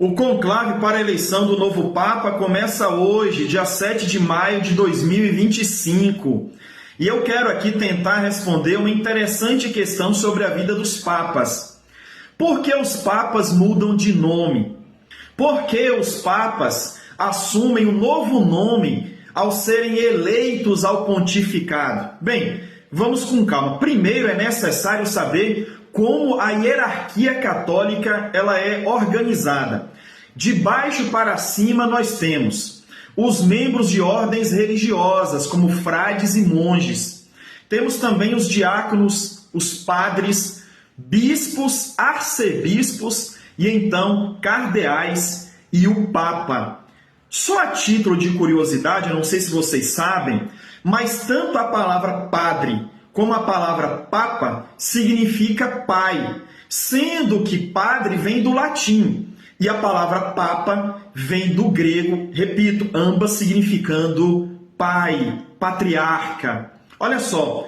O conclave para a eleição do novo Papa começa hoje, dia 7 de maio de 2025. E eu quero aqui tentar responder uma interessante questão sobre a vida dos papas. Por que os papas mudam de nome? Por que os papas assumem um novo nome ao serem eleitos ao pontificado? Bem, vamos com calma. Primeiro é necessário saber como a hierarquia católica ela é organizada. De baixo para cima nós temos os membros de ordens religiosas, como frades e monges. Temos também os diáconos, os padres, bispos, arcebispos e então cardeais e o Papa. Só a título de curiosidade, eu não sei se vocês sabem, mas tanto a palavra padre como a palavra papa significa pai, sendo que padre vem do latim e a palavra papa vem do grego, repito, ambas significando pai, patriarca. Olha só,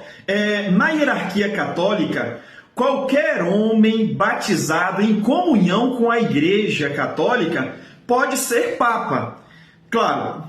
na hierarquia católica, qualquer homem batizado em comunhão com a Igreja Católica pode ser papa. Claro,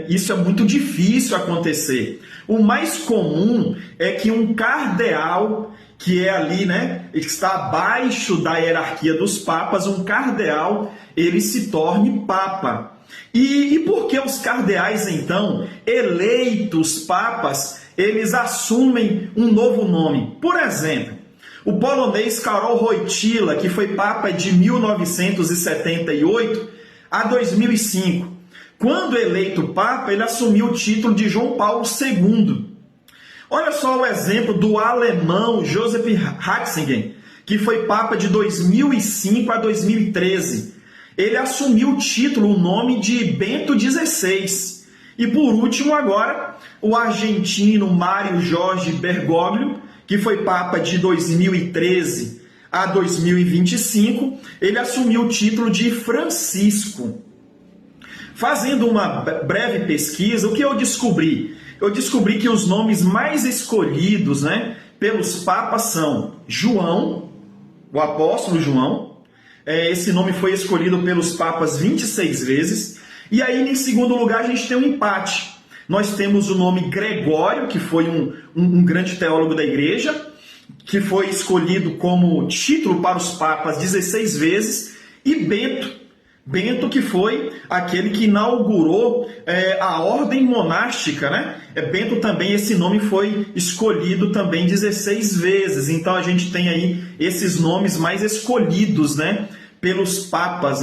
isso é muito difícil acontecer. O mais comum é que um cardeal, que é ali, que está abaixo da hierarquia dos papas, um cardeal, ele se torne papa. E por que os cardeais, então, eleitos papas, eles assumem um novo nome? Por exemplo, o polonês Karol Wojtyła, que foi papa de 1978 a 2005, quando eleito Papa, ele assumiu o título de João Paulo II. Olha só o exemplo do alemão Joseph Ratzinger, que foi Papa de 2005 a 2013. Ele assumiu o título, o nome de Bento XVI. E por último agora, o argentino Mário Jorge Bergoglio, que foi Papa de 2013 a 2025, ele assumiu o título de Francisco. Fazendo uma breve pesquisa, o que eu descobri? Eu descobri que os nomes mais escolhidos pelos papas são João, o apóstolo João. Esse nome foi escolhido pelos papas 26 vezes. E aí, em segundo lugar, a gente tem um empate. Nós temos o nome Gregório, que foi um grande teólogo da igreja, que foi escolhido como título para os papas 16 vezes, e Bento, que foi aquele que inaugurou a ordem monástica, Bento também, esse nome foi escolhido também 16 vezes. Então a gente tem aí esses nomes mais escolhidos, pelos papas,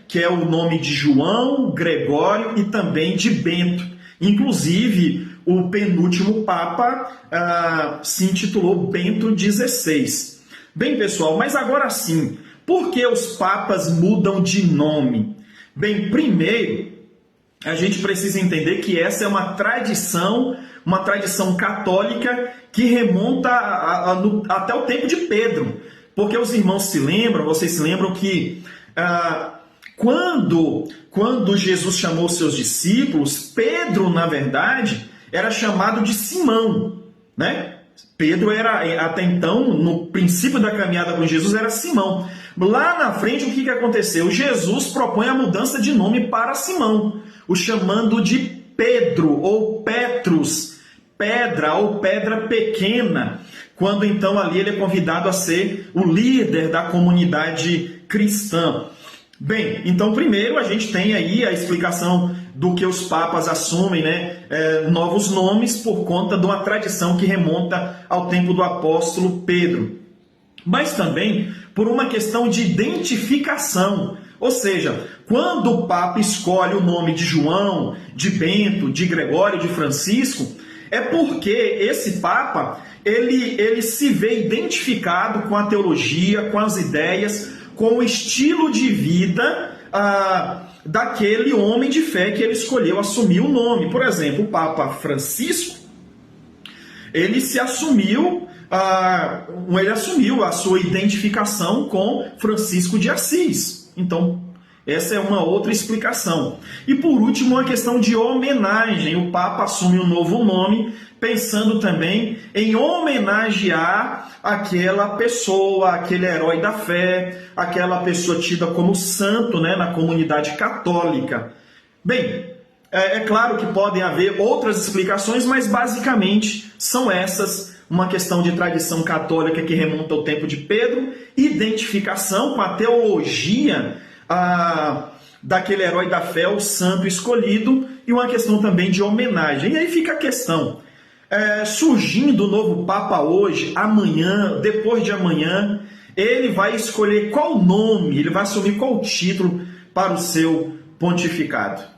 que é o nome de João, Gregório e também de Bento. Inclusive, o penúltimo papa se intitulou Bento XVI. Bem, pessoal, mas agora sim, por que os papas mudam de nome? Bem, primeiro, a gente precisa entender que essa é uma tradição católica que remonta até o tempo de Pedro. Porque os irmãos vocês se lembram que quando Jesus chamou seus discípulos, Pedro, na verdade, era chamado de Simão, Pedro era, até então, no princípio da caminhada com Jesus, era Simão. Lá na frente, o que aconteceu? Jesus propõe a mudança de nome para Simão, o chamando de Pedro, ou Petrus, pedra ou pedra pequena, quando então ali ele é convidado a ser o líder da comunidade cristã. Bem, então primeiro a gente tem aí a explicação do que os papas assumem, novos nomes por conta de uma tradição que remonta ao tempo do apóstolo Pedro. Mas também por uma questão de identificação. Ou seja, quando o Papa escolhe o nome de João, de Bento, de Gregório, de Francisco, é porque esse Papa ele se vê identificado com a teologia, com as ideias, com o estilo de vida daquele homem de fé que ele escolheu assumir o nome. Por exemplo, o Papa Francisco, ele assumiu a sua identificação com Francisco de Assis. Então, Essa é uma outra explicação. E por último, uma questão de homenagem. O Papa assume um novo nome, pensando também em homenagear aquela pessoa, aquele herói da fé, aquela pessoa tida como santo, né, na comunidade católica. Bem, é claro que podem haver outras explicações, mas basicamente são essas. Uma questão de tradição católica que remonta ao tempo de Pedro, identificação com a teologia daquele herói da fé, o santo escolhido, e uma questão também de homenagem. E aí fica a questão, surgindo o novo Papa hoje, amanhã, depois de amanhã, ele vai escolher qual nome, ele vai assumir qual título para o seu pontificado.